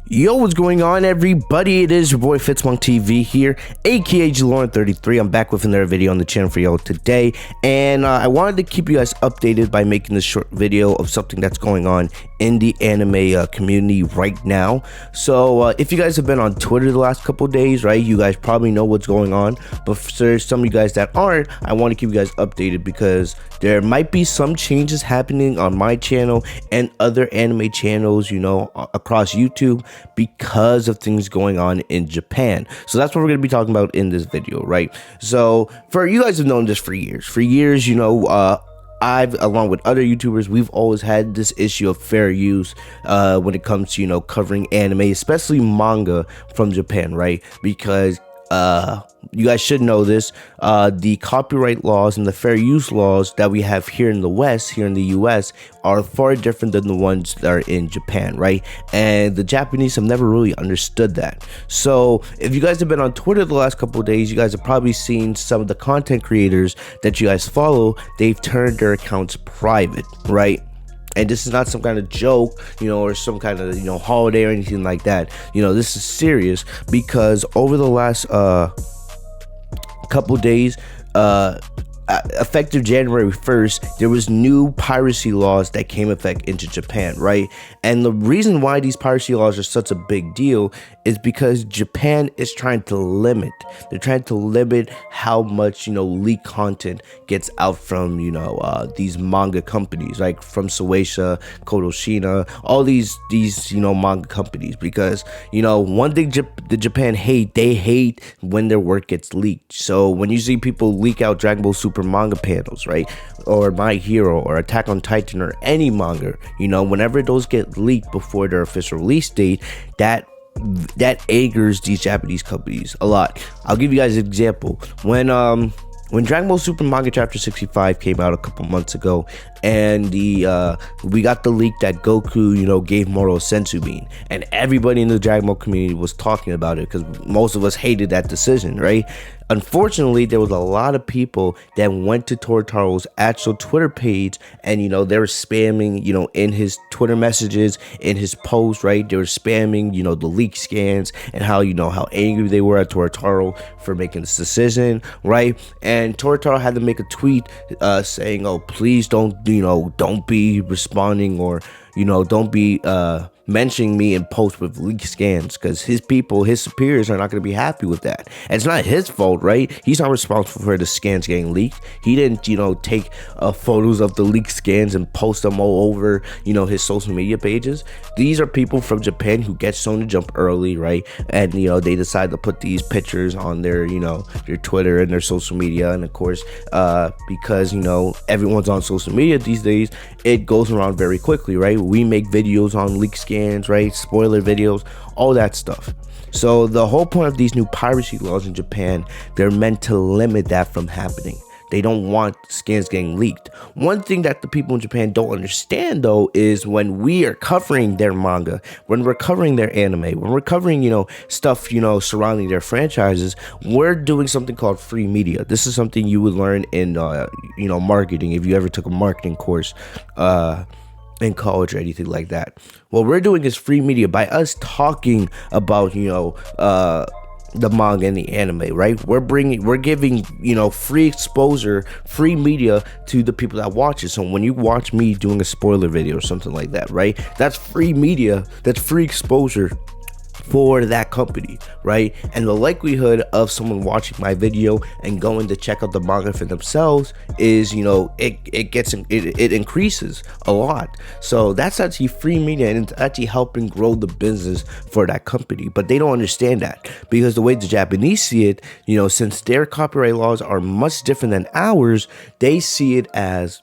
Yo, what's going on, everybody? It is your boy Fitzmonk TV here, aka Jalorn33. I'm back with another video on the channel for y'all today, and I wanted to keep you guys updated by making this short video of something that's going on in the anime community right now. So if you guys have been on Twitter the last couple days, right, you guys probably know what's going on, but for some of you guys that aren't, I want to keep you guys updated because there might be some changes happening on my channel and other anime channels, you know, across YouTube, because of things going on in Japan. So that's what we're going to be talking about in this video, right? So for you guys have known this for years, you know, I've, along with other YouTubers, we've always had this issue of fair use when it comes to, you know, covering anime, especially manga from Japan, right? Because you guys should know this, the copyright laws and the fair use laws that we have here in the West, here in the US, are far different than the ones that are in Japan, right? And the Japanese have never really understood that. So if you guys have been on Twitter the last couple of days, you guys have probably seen some of the content creators that you guys follow, they've turned their accounts private, right? And this is not some kind of joke, you know, or some kind of, you know, holiday or anything like that. You know, this is serious because over the last couple days, effective January 1st, there was new piracy laws that came effect into Japan, right? And the reason why these piracy laws are such a big deal is because Japan is trying to limit. They're trying to limit how much, you know, leaked content gets out from, you know, these manga companies, like from Shueisha, Kodansha, all these, you know, manga companies. Because, you know, one thing the Japan hate, they hate when their work gets leaked. So when you see people leak out Dragon Ball Super manga panels, right, or My Hero or Attack on Titan or any manga, you know, whenever those get leaked before their official release date, that angers these Japanese companies a lot. I'll give you guys an example. When Dragon Ball Super Manga Chapter 65 came out a couple months ago, and we got the leak that Goku, you know, gave Moro a senzu bean, and everybody in the Dragon Ball community was talking about it because most of us hated that decision, right? Unfortunately, there was a lot of people that went to Toritaro's actual Twitter page, and, you know, they were spamming, you know, in his Twitter messages, in his posts, right? They were spamming, you know, the leak scans and how, you know, how angry they were at Toritaro for making this decision, right? And Toritaro had to make a tweet saying, oh, please don't, you know, don't be responding, or, you know, don't be mentioning me in posts with leak scans, because his people, his superiors, are not going to be happy with that. And it's not his fault, right? He's not responsible for the scans getting leaked. He didn't, you know, take photos of the leaked scans and post them all over, you know, his social media pages. These are people from Japan who get shown to jump early, right? And, you know, they decide to put these pictures on their, you know, their Twitter and their social media. And of course, because, you know, everyone's on social media these days, it goes around very quickly, right? We make videos on leak scans, right? Spoiler videos, all that stuff. So the whole point of these new piracy laws in Japan, they're meant to limit that from happening. They don't want scans getting leaked. One thing that the people in Japan don't understand, though, is when we are covering their manga, when we're covering their anime, when we're covering, you know, stuff, you know, surrounding their franchises, we're doing something called free media. This is something you would learn in, you know, marketing, if you ever took a marketing course in college or anything like that. What we're doing is free media. By us talking about, you know, the manga and the anime, right? We're giving, you know, free exposure, free media to the people that watch it. So when you watch me doing a spoiler video or something like that, right, that's free media, that's free exposure for that company, right? And the likelihood of someone watching my video and going to check out the manga for themselves is, you know, it increases a lot. So that's actually free media, and it's actually helping grow the business for that company. But they don't understand that, because the way the Japanese see it, you know, since their copyright laws are much different than ours, they see it as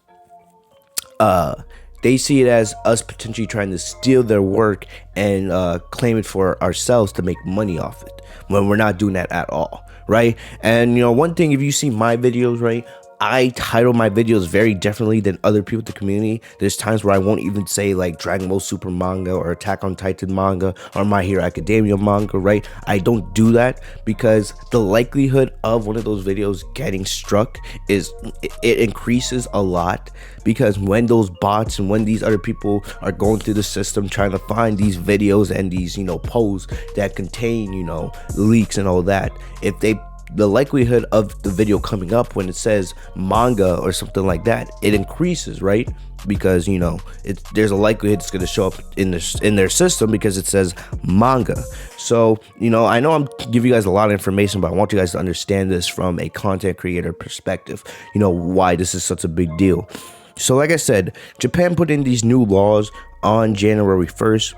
us potentially trying to steal their work and claim it for ourselves to make money off it, when we're not doing that at all, right? And, you know, one thing, if you see my videos, right, I title my videos very differently than other people in the community. There's times where I won't even say like Dragon Ball Super manga or Attack on Titan manga or My Hero Academia manga, right? I don't do that because the likelihood of one of those videos getting struck it increases a lot, because when those bots and when these other people are going through the system trying to find these videos and these, you know, posts that contain, you know, leaks and all that, if they the likelihood of the video coming up when it says manga or something like that, it increases, right? Because, you know, there's a likelihood it's going to show up in their system because it says manga. So, you know, I know I'm giving you guys a lot of information, but I want you guys to understand this from a content creator perspective, you know, why this is such a big deal. So like I said, Japan put in these new laws on January 1st.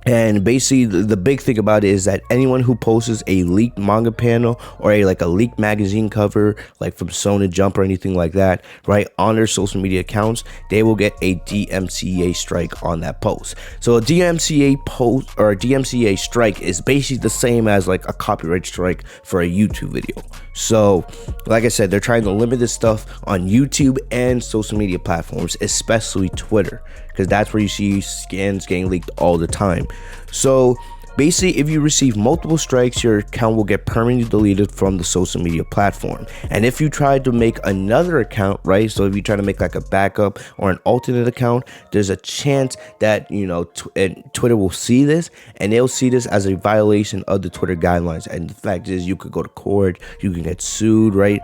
And basically, the big thing about it is that anyone who posts a leaked manga panel or a leaked magazine cover, like from Shonen Jump or anything like that, right, on their social media accounts, they will get a DMCA strike on that post. So a DMCA post or a DMCA strike is basically the same as like a copyright strike for a YouTube video. So, like I said, they're trying to limit this stuff on YouTube and social media platforms, especially Twitter, because that's where you see scans getting leaked all the time. So basically, if you receive multiple strikes, your account will get permanently deleted from the social media platform. And if you try to make another account, right, so if you try to make like a backup or an alternate account, there's a chance that, you know, Twitter will see this, and they'll see this as a violation of the Twitter guidelines. And the fact is, you could go to court, you can get sued, right,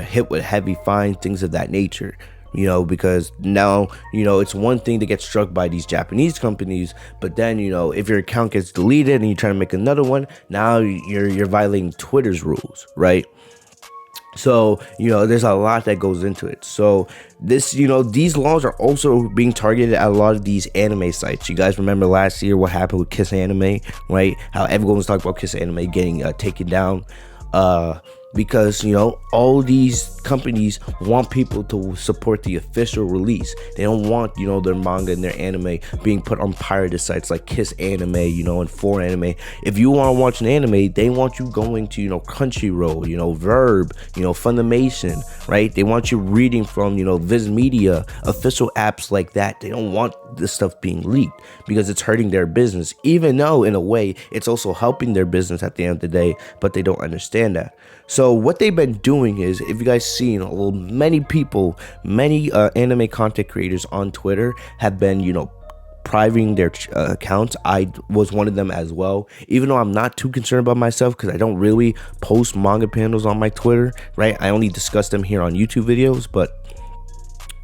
hit with heavy fines, things of that nature. You know, because now, you know, it's one thing to get struck by these Japanese companies, but then, you know, if your account gets deleted and you try to make another one, now you're violating Twitter's rules, right? So, you know, there's a lot that goes into it. So this, you know, these laws are also being targeted at a lot of these anime sites. You guys remember last year what happened with Kiss Anime, right? How everyone was talking about Kiss Anime getting taken down. Because, you know, all these companies want people to support the official release. They don't want, you know, their manga and their anime being put on pirated sites like Kiss Anime, you know, and 4anime. If you want to watch an anime, they want you going to, you know, Crunchyroll, you know, Verb, you know, Funimation, right? They want you reading from, you know, Viz Media, official apps like that. They don't want this stuff being leaked because it's hurting their business, even though in a way it's also helping their business at the end of the day, but they don't understand that. So what they've been doing is, if you guys seen, many people, many anime content creators on Twitter have been, you know, privating their accounts. I was one of them as well, even though I'm not too concerned about myself because I don't really post manga panels on my Twitter, right? I only discuss them here on YouTube videos, but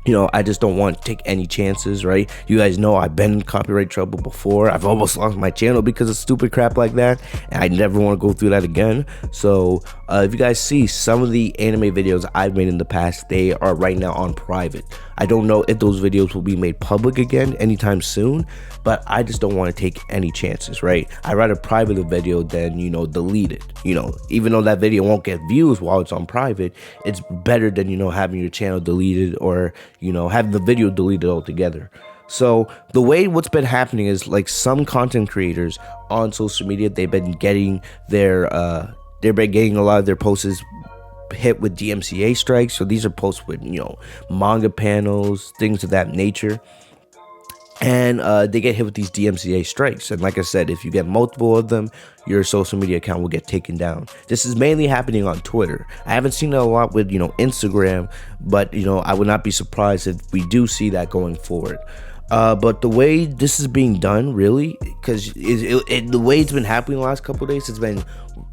you know, I just don't want to take any chances, right? You guys know I've been in copyright trouble before. I've almost lost my channel because of stupid crap like that, and I never want to go through that again. So if you guys see some of the anime videos I've made in the past, they are right now on private. I don't know if those videos will be made public again anytime soon, but I just don't want to take any chances, right? I'd rather private a video than, you know, delete it. You know, even though that video won't get views while it's on private, it's better than, you know, having your channel deleted or, you know, having the video deleted altogether. So the way what's been happening is, like, some content creators on social media, they've been getting a lot of their posts hit with DMCA strikes. So these are posts with, you know, manga panels, things of that nature, and they get hit with these DMCA strikes. And like I said, if you get multiple of them, your social media account will get taken down. This is mainly happening on Twitter. I haven't seen it a lot with, you know, Instagram, but, you know, I would not be surprised if we do see that going forward. But the way this is being done, really, because the way it's been happening the last couple of days, it's been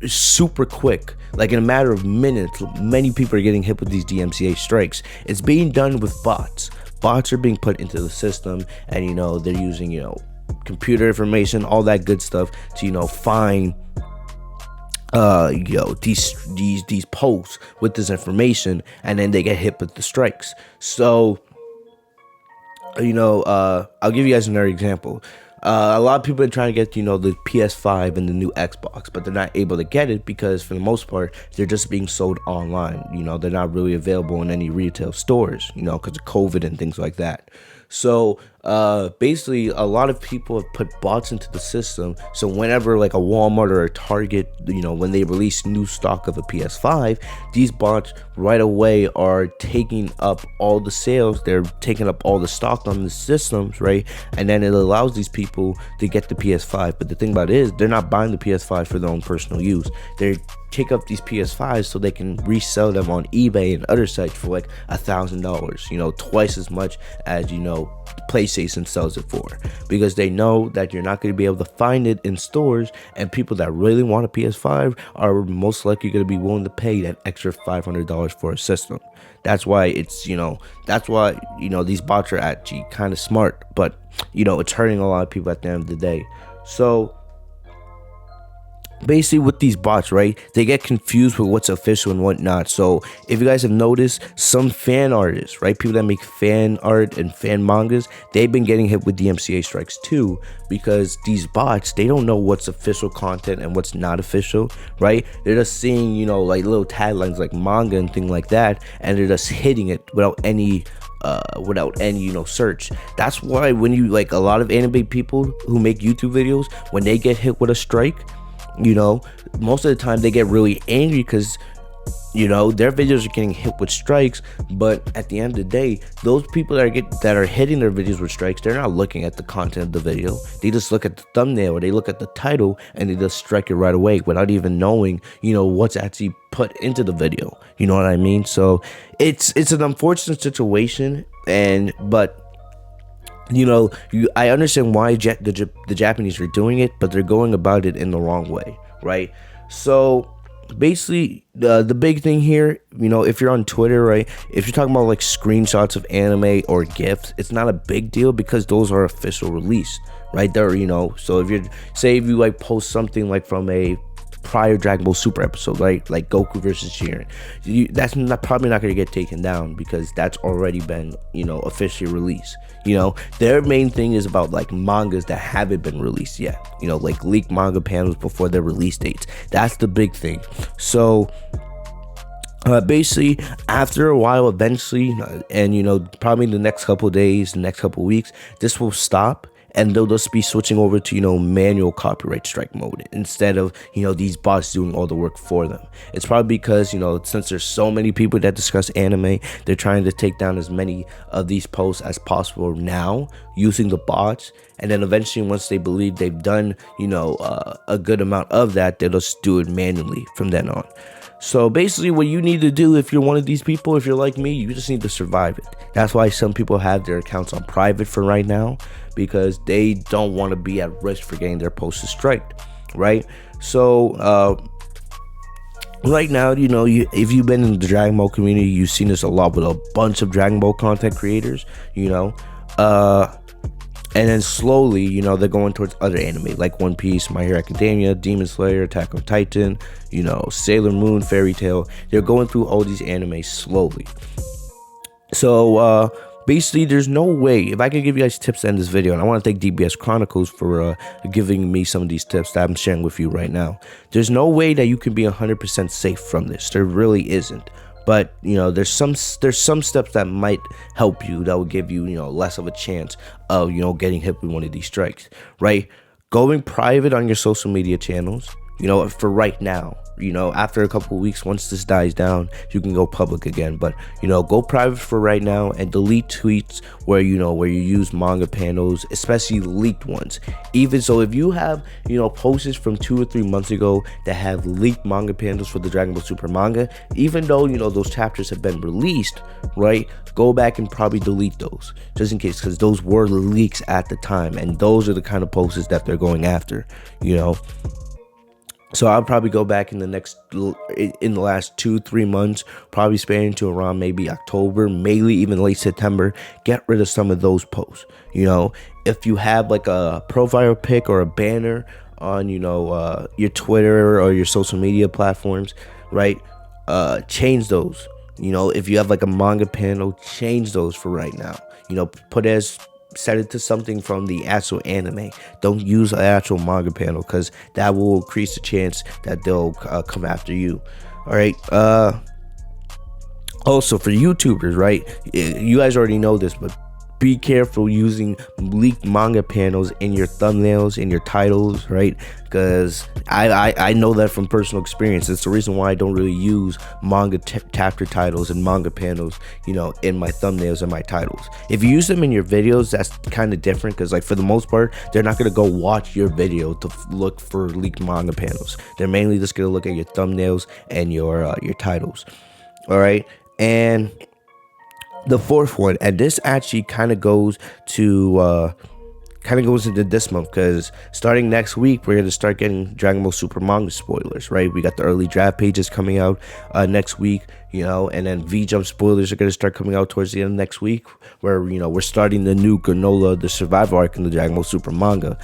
super quick. Like, in a matter of minutes, many people are getting hit with these DMCA strikes. It's being done with bots. Bots are being put into the system, and, you know, they're using, you know, computer information, all that good stuff to, you know, find these posts with this information, and then they get hit with the strikes. So, you know, I'll give you guys another example. A lot of people are trying to get, you know, the PS5 and the new Xbox, but they're not able to get it because, for the most part, they're just being sold online. You know, they're not really available in any retail stores, you know, because of COVID and things like that. So basically a lot of people have put bots into the system, so whenever like a Walmart or a Target, when they release new stock of a PS5, these bots right away are taking up all the sales, they're taking up all the stock on the systems, right? And then it allows these people to get the PS5. But the thing about it is, they're not buying the PS5 for their own personal use. They take up these PS5s so they can resell them on eBay and other sites for like $1,000, twice as much as PlayStation sells it for, because they know that you're not going to be able to find it in stores, and people that really want a PS5 are most likely going to be willing to pay that extra $500 for a system. That's why these bots are actually kind of smart, but it's hurting a lot of people at the end of the day. So basically with these bots, right, they get confused with what's official and whatnot. So if you guys have noticed, some fan artists, right, people that make fan art and fan mangas, they've been getting hit with DMCA strikes too, because these bots, they don't know what's official content and what's not official, right? They're just seeing like little taglines like manga and thing like that, and they're just hitting it without any search. That's why when you like a lot of anime people who make YouTube videos, when they get hit with a strike, most of the time they get really angry because their videos are getting hit with strikes. But at the end of the day, those people that are hitting their videos with strikes, they're not looking at the content of the video. They just look at the thumbnail or they look at the title and they just strike it right away without even knowing what's actually put into the video. You know what I mean? So it's an unfortunate situation, but I understand why the Japanese are doing it, but they're going about it in the wrong way, right? So basically, the big thing here, if you're on Twitter, right, if you're talking about like screenshots of anime or GIFs, it's not a big deal because those are official release, right? They're so if you like post something like from a prior Dragon Ball Super episode, right, like Goku versus Jiren, that's probably not going to get taken down because that's already been officially released. Their main thing is about like mangas that haven't been released yet, like leaked manga panels before their release dates. That's the big thing. So basically after a while, eventually, and probably the next couple of days, the next couple of weeks, this will stop, and they'll just be switching over to manual copyright strike mode instead of these bots doing all the work for them. It's probably because since there's so many people that discuss anime, they're trying to take down as many of these posts as possible now using the bots, and then eventually once they believe they've done a good amount of that, they'll just do it manually from then on. So basically what you need to do, if you're one of these people, if you're like me, you just need to survive it. That's why some people have their accounts on private for right now, because they don't want to be at risk for getting their posts striked, right? So right now, if you've been in the Dragon Ball community, you've seen this a lot with a bunch of Dragon Ball content creators, and then slowly, they're going towards other anime like One Piece, My Hero Academia, Demon Slayer, Attack on Titan, Sailor Moon, Fairy Tail. They're going through all these animes slowly. So basically, there's no way, if I could give you guys tips to end this video, and I want to thank DBS Chronicles for giving me some of these tips that I'm sharing with you right now. There's no way that you can be 100% safe from this. There really isn't. But there's some steps that might help you, that will give you less of a chance of getting hit with one of these strikes, right? Going private on your social media channels, for right now. After a couple of weeks, once this dies down, you can go public again. But go private for right now and delete tweets where you use manga panels, especially leaked ones. Even so, if you have posts from 2 or 3 months ago that have leaked manga panels for the Dragon Ball Super manga, even though those chapters have been released, right, go back and probably delete those just in case, because those were leaks at the time, and those are the kind of posts that they're going after. So I'll probably go back in the last 2-3 months, probably spanning to around maybe October, maybe even late September, get rid of some of those posts. If you have like a profile pic or a banner on, your Twitter or your social media platforms, right, change those. If you have like a manga panel, change those for right now. Set it to something from the actual anime. Don't use an actual manga panel, because that will increase the chance that they'll come after you. All right. Also for YouTubers, right? You guys already know this, but be careful using leaked manga panels in your thumbnails, in your titles, right? Because I know that from personal experience. It's the reason why I don't really use manga chapter titles and manga panels, you know, in my thumbnails and my titles. If you use them in your videos, that's kind of different, because like for the most part, they're not going to go watch your video to look for leaked manga panels. They're mainly just going to look at your thumbnails and your titles. All right. And the fourth one, and this actually kind of goes into this month, because starting next week we're going to start getting Dragon Ball Super manga spoilers, right? We got the early draft pages coming out next week, you know, and then V-Jump spoilers are going to start coming out towards the end of next week, where, you know, we're starting the new Granola, the survival arc in the Dragon Ball Super manga.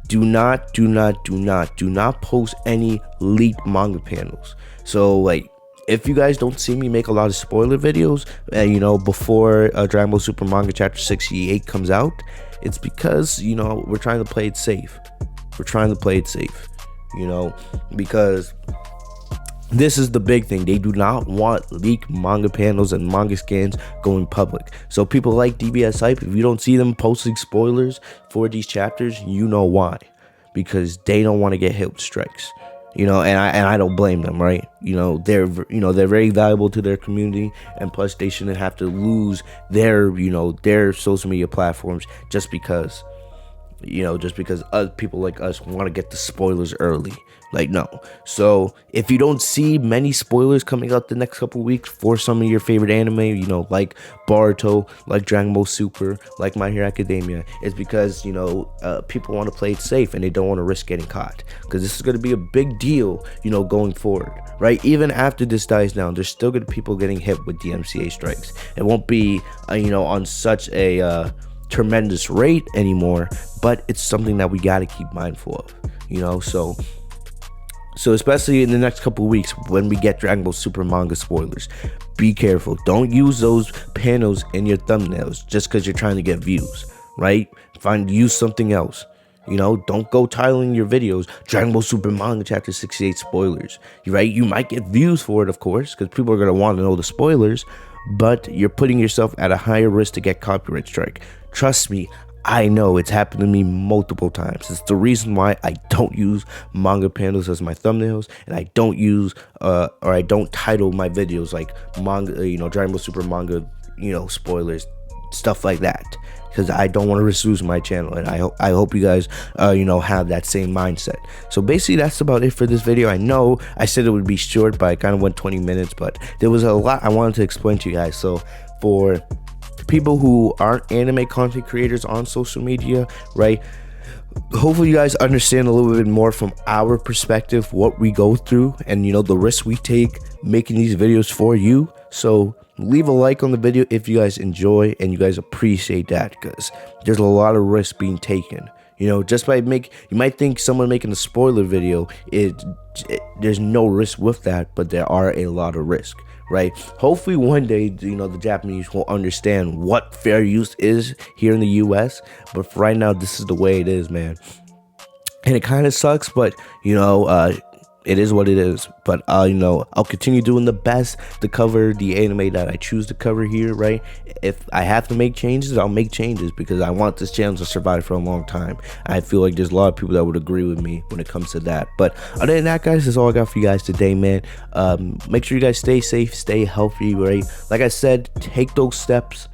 Do not post any leaked manga panels. So like, if you guys don't see me make a lot of spoiler videos, you know, before Dragon Ball Super Manga Chapter 68 comes out, it's because, you know, we're trying to play it safe. You know, because this is the big thing. They do not want leaked manga panels and manga scans going public. So people like DBS Hype, if you don't see them posting spoilers for these chapters, you know why. Because they don't want to get hit with strikes. You know, and I don't blame them, right? You know, they're very valuable to their community, and plus they shouldn't have to lose their, you know, their social media platforms just because people like us want to get the spoilers early. Like, no. So if you don't see many spoilers coming out the next couple weeks for some of your favorite anime, you know, like Boruto, like Dragon Ball Super, like My Hero Academia, it's because, you know, people want to play it safe and they don't want to risk getting caught, because this is going to be a big deal, you know, going forward, right? Even after this dies down, there's still going to be people getting hit with DMCA strikes. It won't be, you know, on such a tremendous rate anymore, but it's something that we got to keep mindful of, you know. So especially in the next couple of weeks when we get Dragon Ball Super manga spoilers, be careful. Don't use those panels in your thumbnails just because you're trying to get views, right? Use something else. You know, don't go titling your videos Dragon Ball Super manga chapter 68 spoilers, right? You might get views for it, of course, because people are going to want to know the spoilers, but you're putting yourself at a higher risk to get copyright strike. Trust me, I know it's happened to me multiple times. It's the reason why I don't use manga panels as my thumbnails, and I don't use or I don't title my videos like manga, you know, Dragon Ball Super manga, you know, spoilers, stuff like that, because I don't want to lose my channel, and I hope you guys you know, have that same mindset. So basically that's about it for this video. I know I said it would be short, but I kind of went 20 minutes, but there was a lot I wanted to explain to you guys. So for people who aren't anime content creators on social media, right, hopefully you guys understand a little bit more from our perspective what we go through, and, you know, the risks we take making these videos for you. So leave a like on the video if you guys enjoy and you guys appreciate that, because there's a lot of risk being taken. You know, just by you might think someone making a spoiler video, there's no risk with that, but there are a lot of risk, right? Hopefully one day, you know, the Japanese will understand what fair use is here in the US, but for right now, this is the way it is, man. And it kind of sucks, but, you know, it is what it is. But you know, I'll continue doing the best to cover the anime that I choose to cover here, right? If I have to make changes, I'll make changes, because I want this channel to survive for a long time. I feel like there's a lot of people that would agree with me when it comes to that. But other than that, guys, that's all I got for you guys today, man. Make sure you guys stay safe, stay healthy, right? Like I said, take those steps,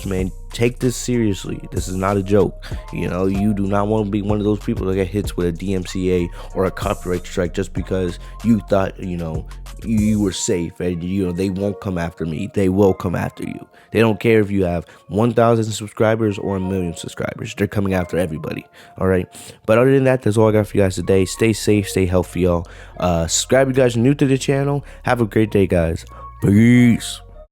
man. Take this seriously. This is not a joke. You know, you do not want to be one of those people that get hit with a DMCA or a copyright strike just because you thought, you know, you were safe, and, you know, they won't come after me. They will come after you. They don't care if you have 1,000 subscribers or 1,000,000 subscribers. They're coming after everybody. All right. But other than that, that's all I got for you guys today. Stay safe, stay healthy, y'all. Subscribe if you guys are new to the channel. Have a great day, guys. Peace.